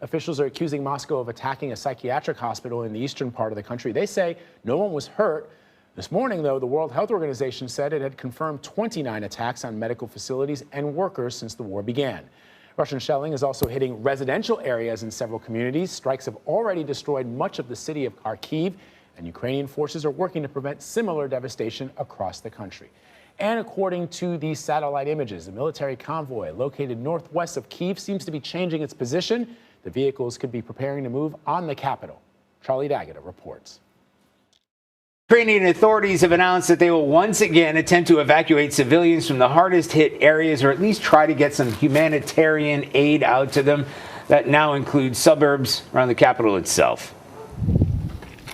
Officials are accusing Moscow of attacking a psychiatric hospital in the eastern part of the country. They say no one was hurt. This morning, though, the World Health Organization said it had confirmed 29 attacks on medical facilities and workers since the war began. Russian shelling is also hitting residential areas in several communities. Strikes have already destroyed much of the city of Kyiv, and Ukrainian forces are working to prevent similar devastation across the country. And according to these satellite images, a military convoy located northwest of Kyiv seems to be changing its position. The vehicles could be preparing to move on the capital. Charlie D'Agata reports. Ukrainian authorities have announced that they will once again attempt to evacuate civilians from the hardest hit areas, or at least try to get some humanitarian aid out to them. That now includes suburbs around the capital itself.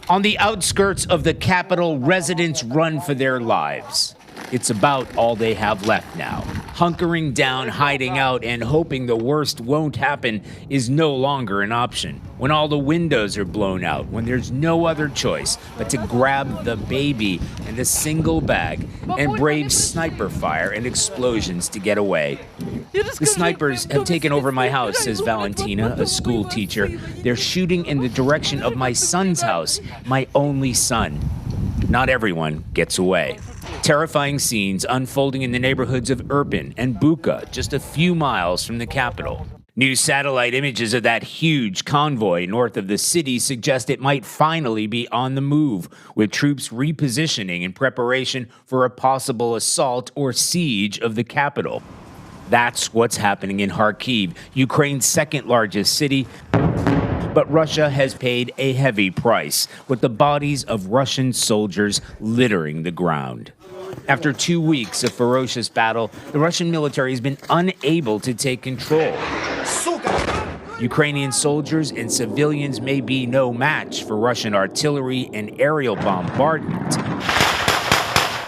On the outskirts of the capital, residents run for their lives. It's about all they have left now. Hunkering down, hiding out, and hoping the worst won't happen is no longer an option. When all the windows are blown out, when there's no other choice but to grab the baby and a single bag and brave sniper fire and explosions to get away. The snipers have taken over my house, says Valentina, a school teacher. They're shooting in the direction of my son's house, my only son. Not everyone gets away. Terrifying scenes unfolding in the neighborhoods of Irpin and Bucha, just a few miles from the capital. New satellite images of that huge convoy north of the city suggest it might finally be on the move, with troops repositioning in preparation for a possible assault or siege of the capital. That's what's happening in Kharkiv, Ukraine's second largest city. But Russia has paid a heavy price, with the bodies of Russian soldiers littering the ground. After 2 weeks of ferocious battle, the Russian military has been unable to take control. Ukrainian soldiers and civilians may be no match for Russian artillery and aerial bombardment.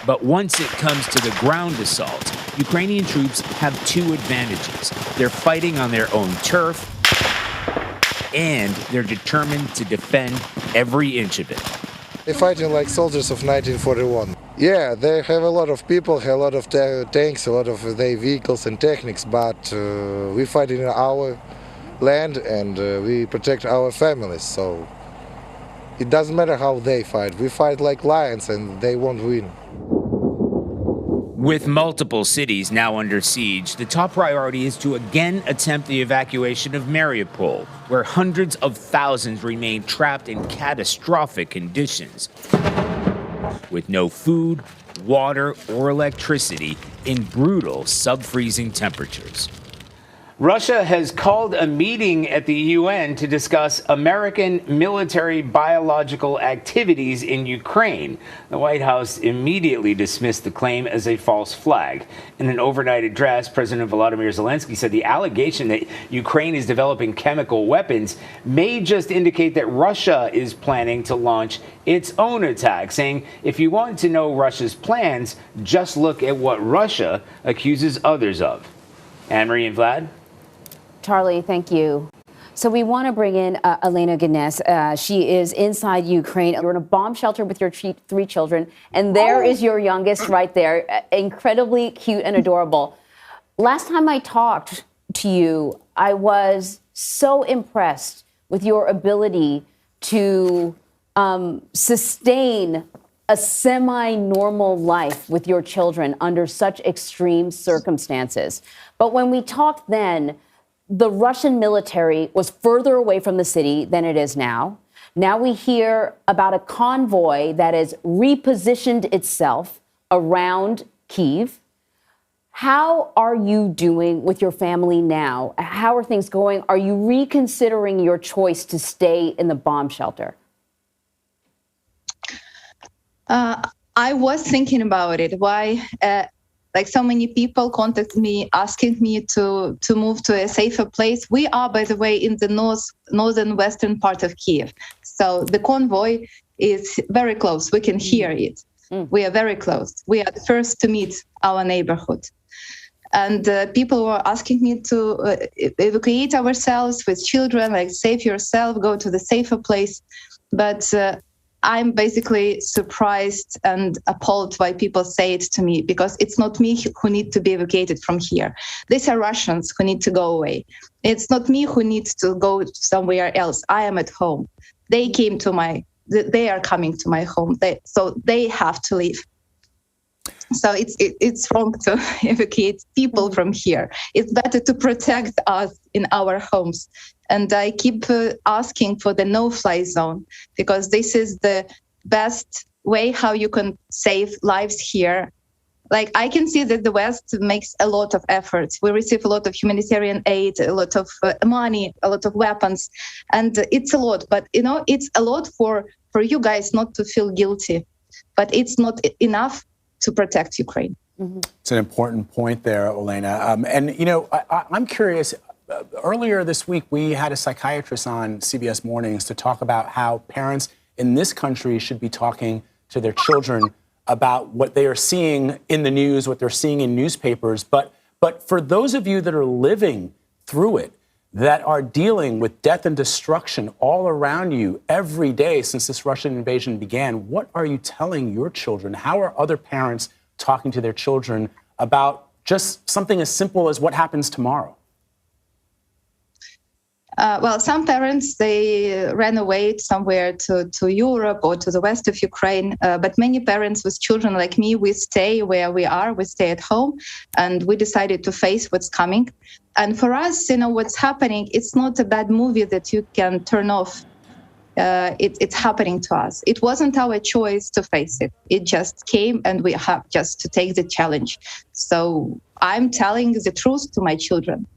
But once it comes to the ground assault, Ukrainian troops have two advantages. They're fighting on their own turf, and they're determined to defend every inch of it. They're fighting like soldiers of 1941. Yeah, they have a lot of people, a lot of tanks, a lot of their vehicles and techniques, but we fight in our land and we protect our families, so it doesn't matter how they fight. We fight like lions and they won't win. With multiple cities now under siege, the top priority is to again attempt the evacuation of Mariupol, where hundreds of thousands remain trapped in catastrophic conditions, with no food, water, or electricity in brutal sub-freezing temperatures. Russia has called a meeting at the UN to discuss American military biological activities in Ukraine. The White House immediately dismissed the claim as a false flag. In an overnight address, President Volodymyr Zelensky said the allegation that Ukraine is developing chemical weapons may just indicate that Russia is planning to launch its own attack, saying if you want to know Russia's plans, just look at what Russia accuses others of. Anne-Marie and Vlad? Charlie, thank you. So we want to bring in Olena Gnes. She is inside Ukraine. You're in a bomb shelter with your three children, and there is your youngest right there, incredibly cute and adorable. Last time I talked to you, I was so impressed with your ability to sustain a semi-normal life with your children under such extreme circumstances. But when we talked then, the Russian military was further away from the city than it is now. Now we hear about a convoy that has repositioned itself around Kyiv. How are you doing with your family now? How are things going? Are you reconsidering your choice to stay in the bomb shelter? I was thinking about it. Why? Like so many people contacted me asking me to move to a safer place. We are, by the way, in the northern western part of Kyiv. So the convoy is very close. We can hear it. We are very close. We are the first to meet our neighborhood. And people were asking me to evacuate ourselves with children, like save yourself, go to the safer place. But I'm basically surprised and appalled why people say it to me, because it's not me who need to be evacuated from here. These are Russians who need to go away. It's not me who needs to go somewhere else. I am at home. They are coming to my home. So they have to leave. So it's wrong to evacuate people from here. It's better to protect us in our homes. And I keep asking for the no-fly zone, because this is the best way how you can save lives here. Like, I can see that the West makes a lot of efforts. We receive a lot of humanitarian aid, a lot of money, a lot of weapons, and it's a lot. But, it's a lot for you guys not to feel guilty. But it's not enough to protect Ukraine. Mm-hmm. It's an important point there, Olena. I'm curious. Earlier this week, we had a psychiatrist on CBS Mornings to talk about how parents in this country should be talking to their children about what they are seeing in the news, what they're seeing in newspapers. But for those of you that are living through it, that are dealing with death and destruction all around you every day since this Russian invasion began, what are you telling your children? How are other parents talking to their children about just something as simple as what happens tomorrow? Well, some parents, they ran away somewhere to Europe or to the west of Ukraine. But many parents with children like me, we stay where we are, we stay at home, and we decided to face what's coming. And for us, what's happening, it's not a bad movie that you can turn off. It's happening to us. It wasn't our choice to face it. It just came, and we have just to take the challenge. So I'm telling the truth to my children.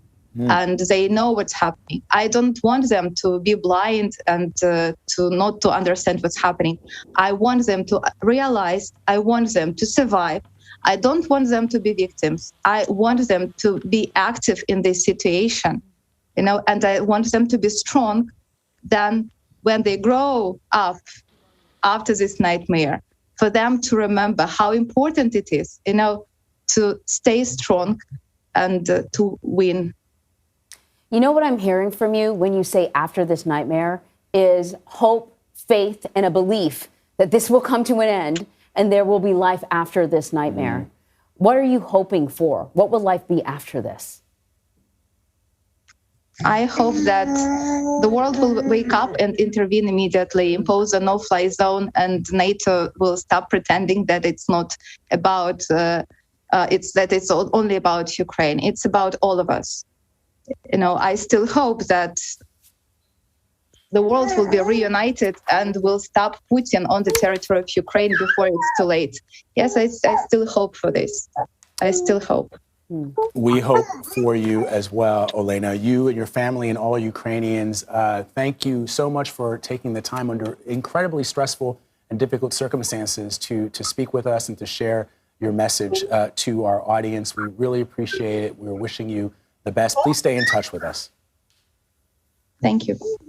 And they know what's happening. I don't want them to be blind and to not to understand what's happening. I want them to realize. I want them to survive. I don't want them to be victims. I want them to be active in this situation, and I want them to be strong. Then when they grow up after this nightmare, for them to remember how important it is, to stay strong and to win. You know what I'm hearing from you when you say after this nightmare is hope, faith, and a belief that this will come to an end and there will be life after this nightmare. What are you hoping for? What will life be after this? I hope that the world will wake up and intervene immediately, impose a no-fly zone, and NATO will stop pretending that it's not about, it's only about Ukraine. It's about all of us. I still hope that the world will be reunited and will stop Putin on the territory of Ukraine before it's too late. Yes, I still hope for this. I still hope. We hope for you as well, Olena. You and your family and all Ukrainians, thank you so much for taking the time under incredibly stressful and difficult circumstances to speak with us and to share your message to our audience. We really appreciate it. We're wishing you the best. Please stay in touch with us. Thank you.